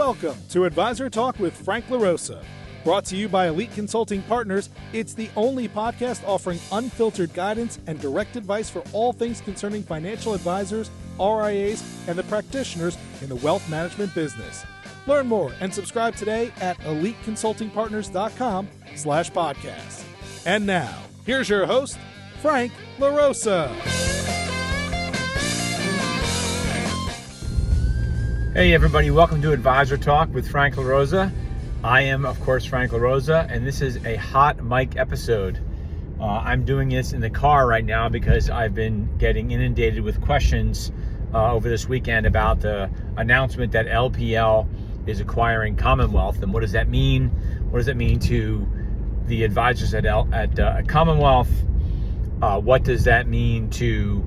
Welcome to Advisor Talk with Frank LaRosa. Brought to you by Elite Consulting Partners, it's the only podcast offering unfiltered guidance and direct advice for all things concerning financial advisors, RIAs, and the practitioners in the wealth management business. Learn more and subscribe today at eliteconsultingpartners.com/podcast. And now, here's your host, Frank LaRosa. Hey everybody, welcome to Advisor Talk with Frank LaRosa. I am, of course, Frank LaRosa, and this is a hot mic episode. I'm doing this in the car right now because I've been getting inundated with questions over this weekend about the announcement that LPL is acquiring Commonwealth, and what does that mean? What does that mean to the advisors at Commonwealth? What does that mean to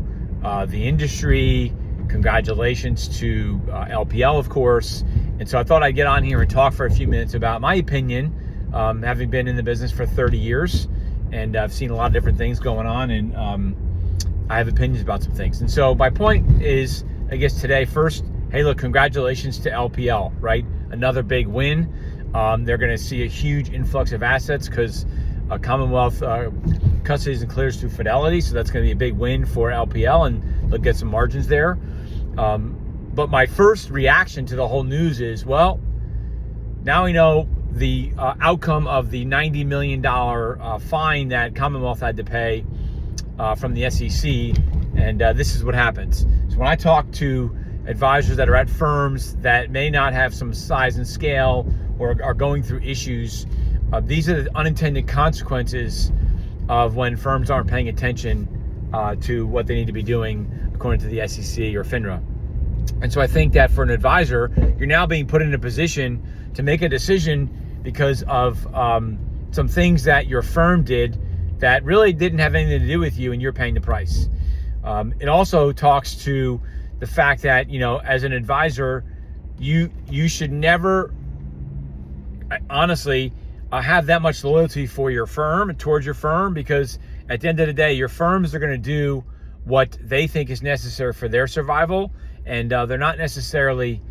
the industry? Congratulations to LPL, of course. And so I thought I'd get on here and talk for a few minutes about my opinion, having been in the business for 30 years, and I've seen a lot of different things going on, and I have opinions about some things. And so my point is, I guess today, first, hey, look, congratulations to LPL, right? Another big win. They're going to see a huge influx of assets because Commonwealth custodies and clears through Fidelity, so that's going to be a big win for LPL, and they'll get some margins there. But my first reaction to the whole news is, well, now we know the outcome of the $90 million fine that Commonwealth had to pay from the SEC, and this is what happens. So when I talk to advisors that are at firms that may not have some size and scale or are going through issues, these are the unintended consequences of when firms aren't paying attention to what they need to be doing according to the SEC or FINRA. And so I think that for an advisor, you're now being put in a position to make a decision because of some things that your firm did that really didn't have anything to do with you, and you're paying the price. It also talks to the fact that, you know, as an advisor, you should never, honestly, have that much loyalty for your firm, towards your firm, because at the end of the day, your firms are going to do what they think is necessary for their survival, and they're not necessarily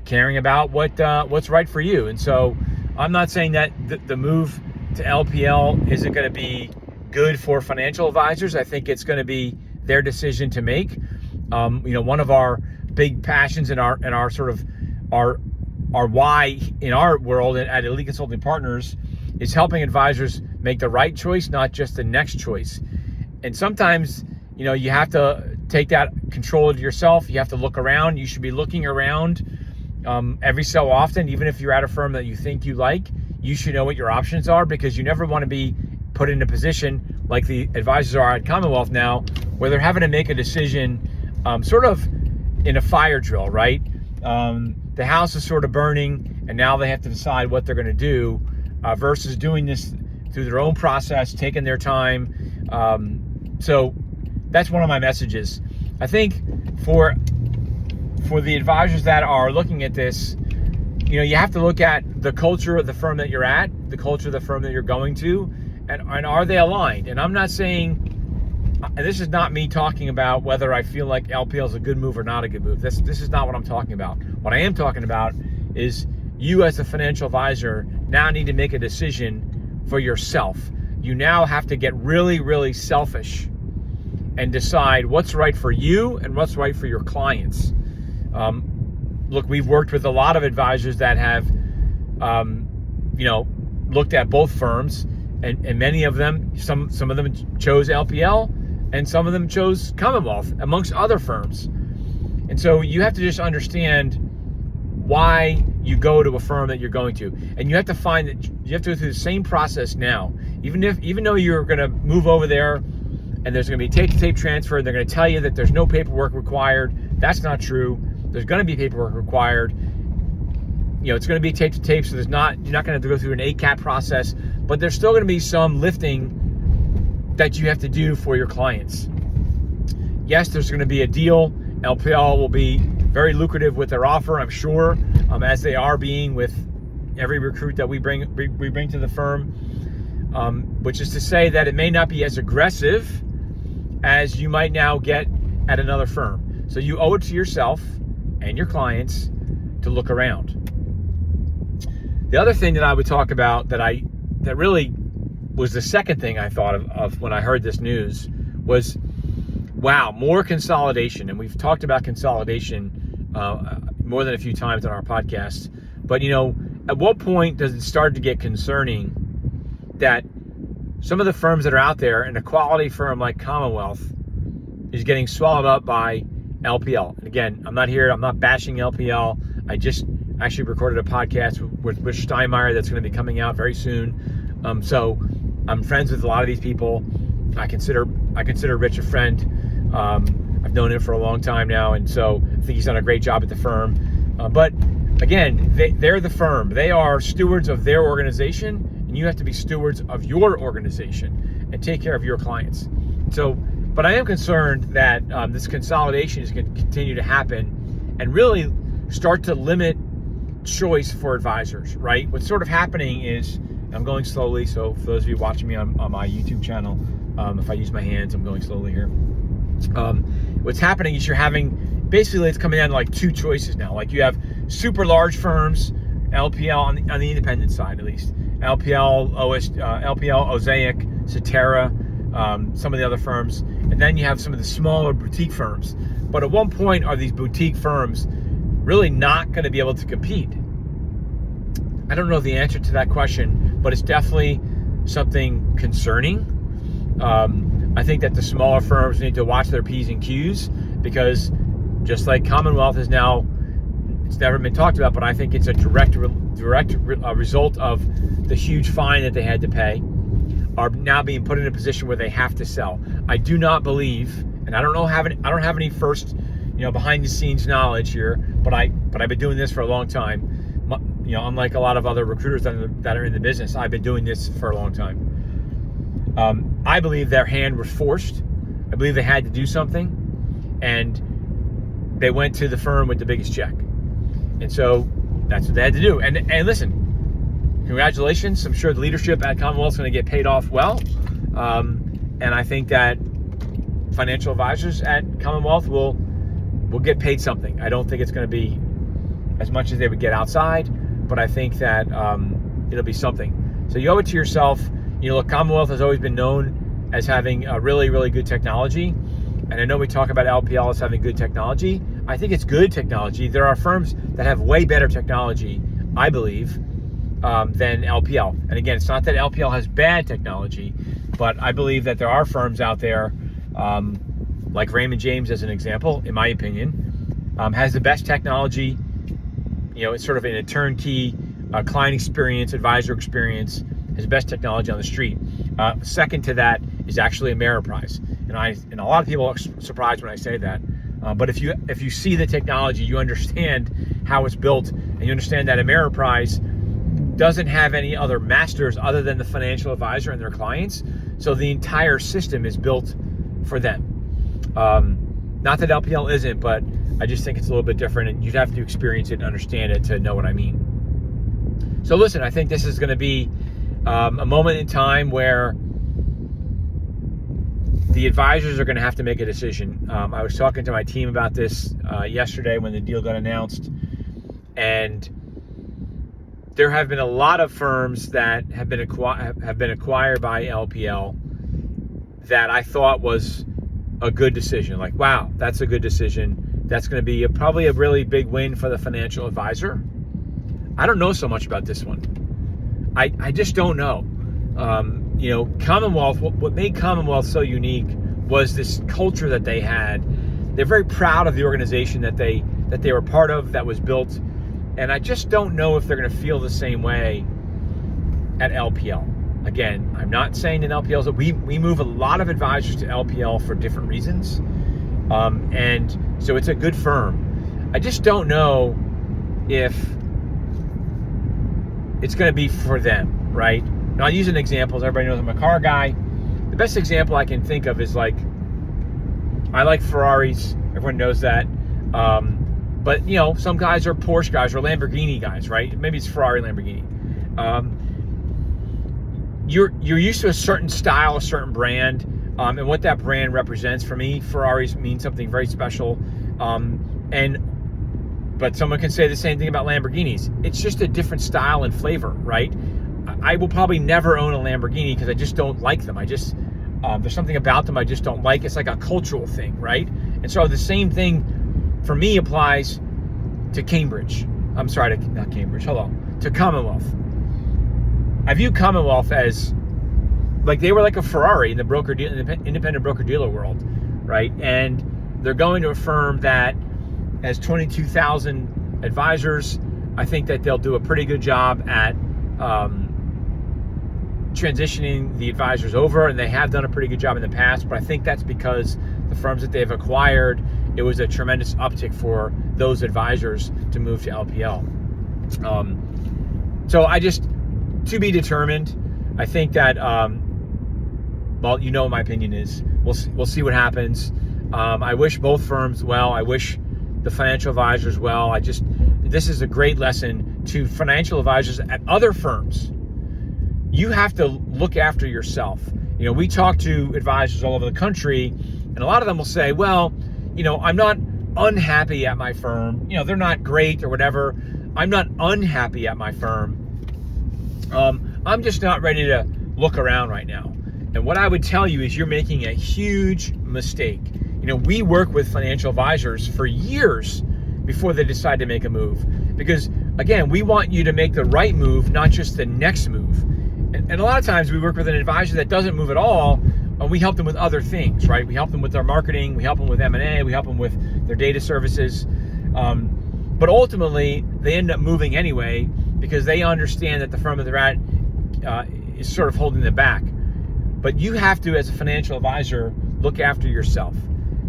caring about what's right for you. And so I'm not saying that the move to LPL isn't going to be good for financial advisors. I think it's going to be their decision to make. You know, one of our big passions in our sort of our why in our world at Elite Consulting Partners is helping advisors make the right choice, not just the next choice. And sometimes, you know, you have to take that control of yourself. You have to look around. You should be looking around every so often, even if you're at a firm that you think you like. You should know what your options are, because you never want to be put in a position like the advisors are at Commonwealth now, where they're having to make a decision sort of in a fire drill, right? The house is sort of burning, and now they have to decide what they're going to do versus doing this through their own process, taking their time. So that's one of my messages. I think for the advisors that are looking at this, you know, you have to look at the culture of the firm that you're at, the culture of the firm that you're going to, and are they aligned? And I'm not saying, and this is not me talking about whether I feel like LPL is a good move or not a good move. This is not what I'm talking about. What I am talking about is you as a financial advisor now need to make a decision for yourself. You now have to get really, really selfish and decide what's right for you and what's right for your clients. Look, we've worked with a lot of advisors that have, you know, looked at both firms, and many of them, some of them chose LPL, and some of them chose Commonwealth, amongst other firms. And so you have to just understand why you go to a firm that you're going to, and you have to find that you have to go through the same process now. Even though you're going to move over there, and there's going to be tape-to-tape transfer, and they're going to tell you that there's no paperwork required. That's not true. There's going to be paperwork required. You know, it's going to be tape-to-tape, so you're not going to have to go through an ACAT process, but there's still going to be some lifting that you have to do for your clients. Yes, there's going to be a deal. LPL will be very lucrative with their offer, I'm sure, as they are being with every recruit that we bring to the firm, which is to say that it may not be as aggressive as you might now get at another firm. So you owe it to yourself and your clients to look around. The other thing that I would talk about that really was the second thing I thought of when I heard this news was, wow, more consolidation. And we've talked about consolidation more than a few times on our podcast. But, at what point does it start to get concerning that some of the firms that are out there, and a quality firm like Commonwealth is getting swallowed up by LPL? And again, I'm not bashing LPL. I just actually recorded a podcast with Steinmeier that's going to be coming out very soon. So I'm friends with a lot of these people. I consider Rich a friend. I've known him for a long time now, and so I think he's done a great job at the firm. But again, they're the firm. They are stewards of their organization, and you have to be stewards of your organization and take care of your clients. So, but I am concerned that this consolidation is going to continue to happen and really start to limit choice for advisors, right? What's sort of happening is, I'm going slowly, so for those of you watching me on my YouTube channel, if I use my hands, I'm going slowly here. What's happening is you're having, basically it's coming down to like two choices now. Like you have super large firms, LPL on the independent side at least, LPL, Osaic, Cetera, some of the other firms, and then you have some of the smaller boutique firms. But at one point, are these boutique firms really not going to be able to compete? I don't know the answer to that question, but it's definitely something concerning. I think that the smaller firms need to watch their P's and Q's, because just like Commonwealth is now, it's never been talked about, but I think it's a direct result of the huge fine that they had to pay, are now being put in a position where they have to sell. I do not believe, and I don't have any first, behind the scenes knowledge here, but I've been doing this for a long time. Unlike a lot of other recruiters that are in the business, I've been doing this for a long time. I believe their hand was forced. I believe they had to do something, and they went to the firm with the biggest check. And so that's what they had to do. And listen, congratulations. I'm sure the leadership at Commonwealth is going to get paid off well. And I think that financial advisors at Commonwealth will get paid something. I don't think it's going to be as much as they would get outside, but I think that it'll be something. So you owe it to yourself. Look, Commonwealth has always been known as having a really, really good technology. And I know we talk about LPL as having good technology. I think it's good technology. There are firms that have way better technology, I believe, than LPL. And again, it's not that LPL has bad technology, but I believe that there are firms out there, like Raymond James as an example, in my opinion, has the best technology. It's sort of in a turnkey client experience, advisor experience, has the best technology on the street. Second to that is actually Ameriprise. And a lot of people are surprised when I say that. But if you see the technology, you understand how it's built, and you understand that Ameriprise doesn't have any other masters other than the financial advisor and their clients. So the entire system is built for them. Not that LPL isn't, but I just think it's a little bit different, and you'd have to experience it and understand it to know what I mean. So listen, I think this is going to be a moment in time where the advisors are going to have to make a decision. I was talking to my team about this yesterday when the deal got announced, and there have been a lot of firms that have been acquired by LPL that I thought was a good decision. Like, wow, that's a good decision. That's going to be probably a really big win for the financial advisor. I don't know so much about this one. I just don't know. Commonwealth, what made Commonwealth so unique was this culture that they had. They're very proud of the organization that they were part of, that was built. And I just don't know if they're going to feel the same way at LPL. Again, I'm not saying that LPL is, we move a lot of advisors to LPL for different reasons. And so it's a good firm. I just don't know if it's going to be for them, right? Now, I'll use an example. As everybody knows, I'm a car guy. The best example I can think of is I like Ferraris. Everyone knows that. But, some guys are Porsche guys or Lamborghini guys, right? Maybe it's Ferrari, Lamborghini. You're used to a certain style, a certain brand, and what that brand represents. For me, Ferraris mean something very special. And But someone can say the same thing about Lamborghinis. It's just a different style and flavor, right? I will probably never own a Lamborghini because I just don't like them. There's something about them I just don't like. It's like a cultural thing, right? And so the same thing for me applies to Cambridge. I'm sorry, not Cambridge. Hold on. To Commonwealth. I view Commonwealth as like they were like a Ferrari in the independent broker-dealer world, right? And they're going to a firm that has 22,000 advisors. I think that they'll do a pretty good job at transitioning the advisors over, and they have done a pretty good job in the past, but I think that's because the firms that they've acquired, it was a tremendous uptick for those advisors to move to LPL. So to be determined. I think that, well, you know what my opinion is. We'll see what happens. I wish both firms well. I wish the financial advisors well. This is a great lesson to financial advisors at other firms. You have to look after yourself. We talk to advisors all over the country, and a lot of them will say, well, I'm not unhappy at my firm. They're not great or whatever. I'm not unhappy at my firm. I'm just not ready to look around right now. And what I would tell you is you're making a huge mistake. We work with financial advisors for years before they decide to make a move. Because, again, we want you to make the right move, not just the next move. And a lot of times we work with an advisor that doesn't move at all, and we help them with other things, right? We help them with their marketing, we help them with M&A, we help them with their data services. But ultimately, they end up moving anyway because they understand that the firm that they're at is sort of holding them back. But you have to, as a financial advisor, look after yourself.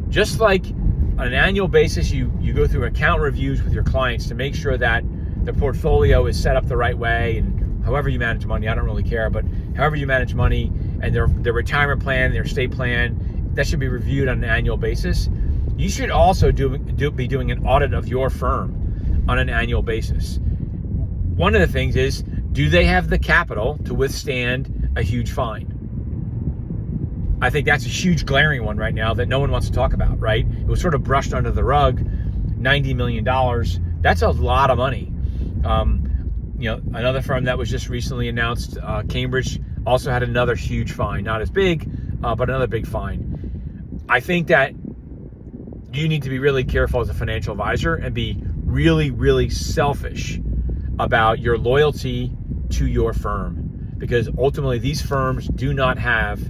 Just like on an annual basis, you go through account reviews with your clients to make sure that their portfolio is set up the right way, and however you manage money, I don't really care, but however you manage money and their retirement plan, their estate plan, that should be reviewed on an annual basis. You should also be doing an audit of your firm on an annual basis. One of the things is, do they have the capital to withstand a huge fine? I think that's a huge glaring one right now that no one wants to talk about, right? It was sort of brushed under the rug. $90 million. That's a lot of money. Another firm that was just recently announced, Cambridge, also had another huge fine. Not as big, but another big fine. I think that you need to be really careful as a financial advisor and be really, really selfish about your loyalty to your firm. Because ultimately, these firms do not have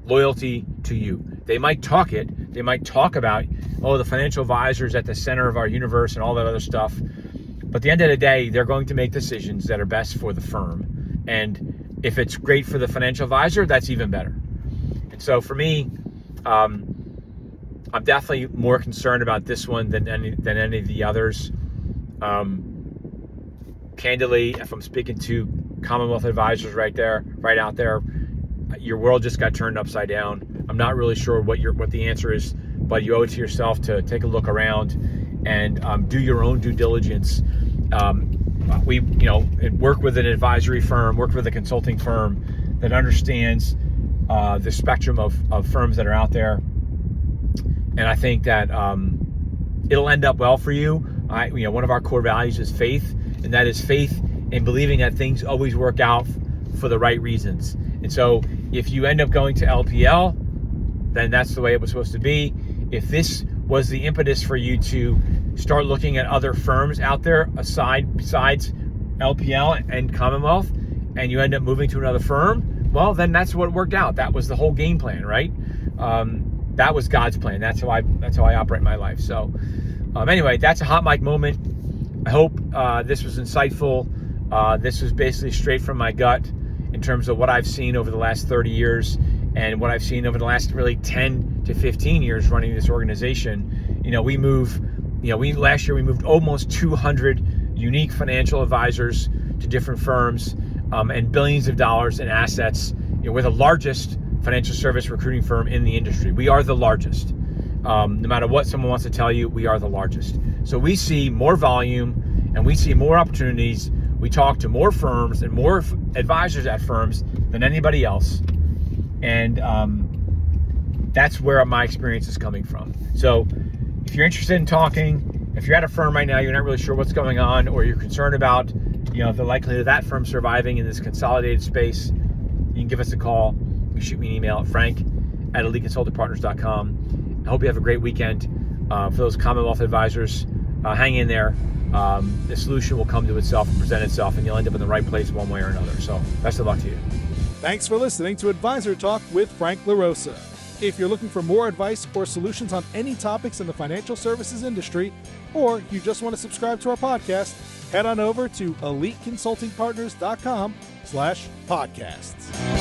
loyalty to you. They might talk it. They might talk about, the financial advisor is at the center of our universe and all that other stuff. But at the end of the day, they're going to make decisions that are best for the firm. And if it's great for the financial advisor, that's even better. And so for me, I'm definitely more concerned about this one than any of the others. Candidly, if I'm speaking to Commonwealth advisors right out there, your world just got turned upside down. I'm not really sure what the answer is, but you owe it to yourself to take a look around and do your own due diligence. We work with an advisory firm, work with a consulting firm that understands the spectrum of firms that are out there, and I think that it'll end up well for you. One of our core values is faith, and that is faith in believing that things always work out for the right reasons. And so if you end up going to LPL, then that's the way it was supposed to be. If this was the impetus for you to start looking at other firms out there besides LPL and Commonwealth, and you end up moving to another firm, well, then that's what worked out. That was the whole game plan, right? That was God's plan. That's how I operate my life. So anyway, that's a hot mic moment. I hope this was insightful. This was basically straight from my gut in terms of what I've seen over the last 30 years and what I've seen over the last really 10 to 15 years running this organization. Last year we moved almost 200 unique financial advisors to different firms and billions of dollars in assets. We're the largest financial service recruiting firm in the industry. We are the largest. No matter what someone wants to tell you, we are the largest. So we see more volume and we see more opportunities. We talk to more firms and more advisors at firms than anybody else. And that's where my experience is coming from. So if you're interested in talking, If you're at a firm right now, you're not really sure what's going on, or you're concerned about, the likelihood of that firm surviving in this consolidated space, you can give us a call. You can shoot me an email at frank@eliteconsultingpartners.com. I hope you have a great weekend. For those Commonwealth advisors, hang in there. The solution will come to itself and present itself, and you'll end up in the right place one way or another. So best of luck to you. Thanks for listening to Advisor Talk with Frank LaRosa. If you're looking for more advice or solutions on any topics in the financial services industry, or you just want to subscribe to our podcast, head on over to eliteconsultingpartners.com/podcasts.